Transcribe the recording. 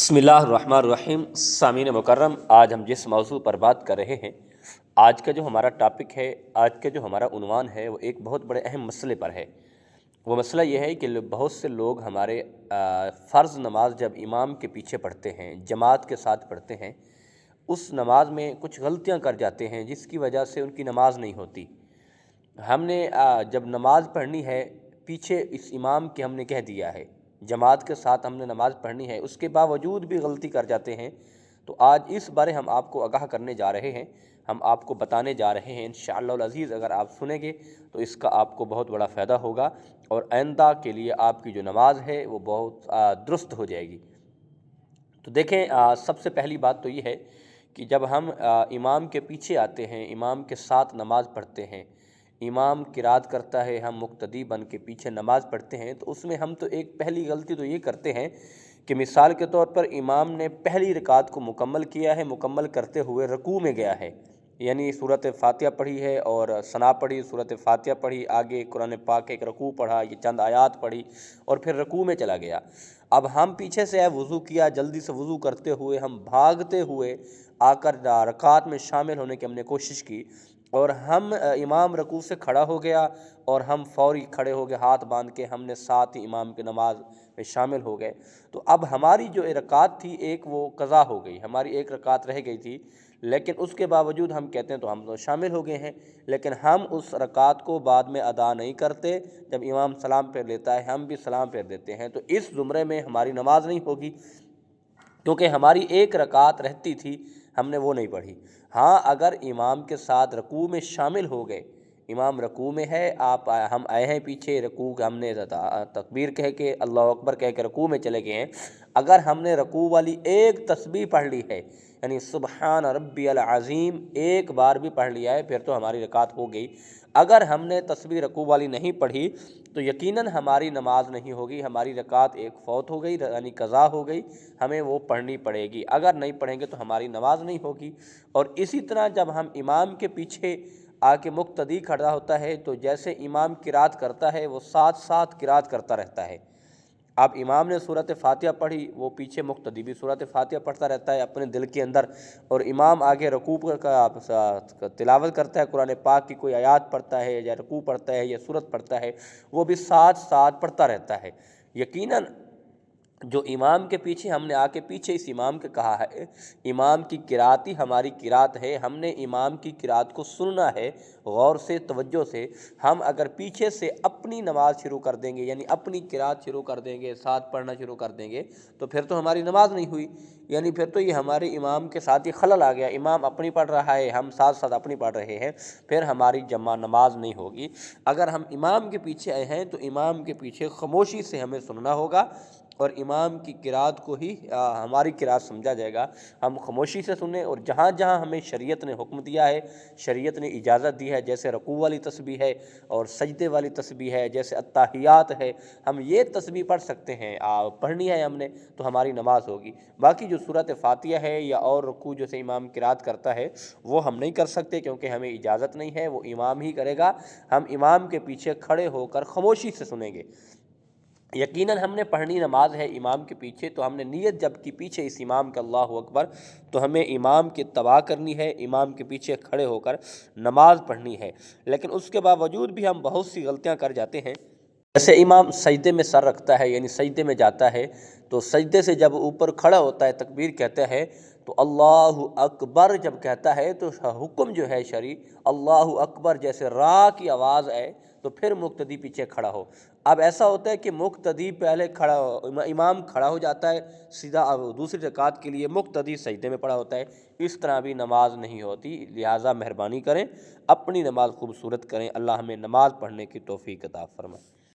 بسم اللہ الرحمن الرحیم۔ سامعین مکرم، آج ہم جس موضوع پر بات کر رہے ہیں، آج کا جو ہمارا ٹاپک ہے، آج کا جو ہمارا عنوان ہے، وہ ایک بہت بڑے اہم مسئلے پر ہے۔ وہ مسئلہ یہ ہے کہ بہت سے لوگ ہمارے فرض نماز جب امام کے پیچھے پڑھتے ہیں، جماعت کے ساتھ پڑھتے ہیں، اس نماز میں کچھ غلطیاں کر جاتے ہیں جس کی وجہ سے ان کی نماز نہیں ہوتی۔ ہم نے جب نماز پڑھنی ہے، پیچھے اس امام کے ہم نے کہہ دیا ہے، جماعت کے ساتھ ہم نے نماز پڑھنی ہے، اس کے باوجود بھی غلطی کر جاتے ہیں، تو آج اس بارے ہم آپ کو آگاہ کرنے جا رہے ہیں، ہم آپ کو بتانے جا رہے ہیں انشاءاللہ العزیز۔ اگر آپ سنیں گے تو اس کا آپ کو بہت بڑا فائدہ ہوگا، اور آئندہ کے لیے آپ کی جو نماز ہے وہ بہت درست ہو جائے گی۔ تو دیکھیں، سب سے پہلی بات تو یہ ہے کہ جب ہم امام کے پیچھے آتے ہیں، امام کے ساتھ نماز پڑھتے ہیں، امام قرات کرتا ہے، ہم مقتدی بن کے پیچھے نماز پڑھتے ہیں، تو اس میں ہم تو ایک پہلی غلطی تو یہ کرتے ہیں کہ مثال کے طور پر امام نے پہلی رکعت کو مکمل کیا ہے، مکمل کرتے ہوئے رکوع میں گیا ہے، یعنی سورۃ فاتحہ پڑھی ہے اور ثنا پڑھی، سورۃ فاتحہ پڑھی، آگے قرآن پاک ایک رکوع پڑھا، یہ چند آیات پڑھی اور پھر رکوع میں چلا گیا۔ اب ہم پیچھے سے وضو کیا، جلدی سے وضو کرتے ہوئے ہم بھاگتے ہوئے آ کر رکعت میں شامل ہونے کی ہم نے کوشش کی، اور ہم امام رکوع سے کھڑا ہو گیا اور ہم فوری کھڑے ہو گئے، ہاتھ باندھ کے ہم نے ساتھ ہی امام کی نماز میں شامل ہو گئے، تو اب ہماری جو رکعت تھی ایک وہ قضا ہو گئی، ہماری ایک رکعت رہ گئی تھی، لیکن اس کے باوجود ہم کہتے ہیں تو ہم تو شامل ہو گئے ہیں، لیکن ہم اس رکعت کو بعد میں ادا نہیں کرتے۔ جب امام سلام پھیر لیتا ہے ہم بھی سلام پھیر دیتے ہیں، تو اس زمرے میں ہماری نماز نہیں ہوگی، کیونکہ ہماری ایک رکعت رہتی تھی، ہم نے وہ نہیں پڑھی۔ ہاں، اگر امام کے ساتھ رکوع میں شامل ہو گئے، امام رکوع میں ہے، ہم آئے ہیں پیچھے رکوع، ہم نے تکبیر کہہ کے اللہ اکبر کہہ کے رکوع میں چلے گئے ہیں، اگر ہم نے رکوع والی ایک تسبیح پڑھ لی ہے، یعنی سبحان ربی العظیم ایک بار بھی پڑھ لیا ہے، پھر تو ہماری رکعت ہو گئی۔ اگر ہم نے تسبیح رکوع والی نہیں پڑھی تو یقیناً ہماری نماز نہیں ہوگی، ہماری رکعت ایک فوت ہو گئی، یعنی قضا ہو گئی، ہمیں وہ پڑھنی پڑے گی۔ اگر نہیں پڑھیں گے تو ہماری نماز نہیں ہوگی۔ اور اسی طرح جب ہم امام کے پیچھے آ کے مقتدی کھڑا ہوتا ہے تو جیسے امام قرات کرتا ہے وہ ساتھ ساتھ قرات کرتا رہتا ہے۔ اب امام نے سورۃ فاتحہ پڑھی، وہ پیچھے مقتدی بھی سورۃ فاتحہ پڑھتا رہتا ہے اپنے دل کے اندر، اور امام آگے رکوع کا تلاوت کرتا ہے، قرآن پاک کی کوئی آیات پڑھتا ہے یا رکوع پڑھتا ہے یا سورت پڑھتا ہے، وہ بھی ساتھ ساتھ پڑھتا رہتا ہے۔ یقیناً جو امام کے پیچھے ہم نے آ کے پیچھے اس امام کے کہا ہے، امام کی قرات ہی ہماری قرات ہے، ہم نے امام کی قرات کو سننا ہے غور سے، توجہ سے۔ ہم اگر پیچھے سے اپنی نماز شروع کر دیں گے، یعنی اپنی قرات شروع کر دیں گے، ساتھ پڑھنا شروع کر دیں گے، تو پھر تو ہماری نماز نہیں ہوئی، یعنی پھر تو یہ ہمارے امام کے ساتھ ہی خلل آ گیا، امام اپنی پڑھ رہا ہے، ہم ساتھ ساتھ اپنی پڑھ رہے ہیں، پھر ہماری جمع نماز نہیں ہوگی۔ اگر ہم امام کے پیچھے آئے ہیں تو امام کے پیچھے خاموشی سے ہمیں سننا ہوگا، اور امام کی قرات کو ہی ہماری قرات سمجھا جائے گا، ہم خاموشی سے سنیں، اور جہاں جہاں ہمیں شریعت نے حکم دیا ہے، شریعت نے اجازت دی ہے، جیسے رکوع والی تسبیح ہے اور سجدے والی تسبیح ہے، جیسے التحیات ہے، ہم یہ تسبیح پڑھ سکتے ہیں، پڑھنی ہے ہم نے تو ہماری نماز ہوگی۔ باقی جو سورۃ فاتحہ ہے یا اور رکوع جیسے امام قرات کرتا ہے وہ ہم نہیں کر سکتے، کیونکہ ہمیں اجازت نہیں ہے، وہ امام ہی کرے گا، ہم امام کے پیچھے کھڑے ہو کر خاموشی سے سنیں گے۔ یقیناً ہم نے پڑھنی نماز ہے امام کے پیچھے، تو ہم نے نیت جب کی پیچھے اس امام کا اللہ اکبر، تو ہمیں امام کی اتباع کرنی ہے، امام کے پیچھے کھڑے ہو کر نماز پڑھنی ہے۔ لیکن اس کے باوجود بھی ہم بہت سی غلطیاں کر جاتے ہیں، جیسے امام سجدے میں سر رکھتا ہے، یعنی سجدے میں جاتا ہے، تو سجدے سے جب اوپر کھڑا ہوتا ہے تکبیر کہتا ہے، تو اللہ اکبر جب کہتا ہے تو حکم جو ہے شرعی، اللہ اکبر جیسے را کی آواز آئے تو پھر مقتدی پیچھے کھڑا ہو۔ اب ایسا ہوتا ہے کہ مقتدی پہلے کھڑا ہو، امام کھڑا ہو جاتا ہے سیدھا، دوسری رکعت کے لیے مقتدی سجدے میں پڑا ہوتا ہے، اس طرح بھی نماز نہیں ہوتی۔ لہٰذا مہربانی کریں، اپنی نماز خوبصورت کریں، اللہ ہمیں نماز پڑھنے کی توفیق عطا فرمائے۔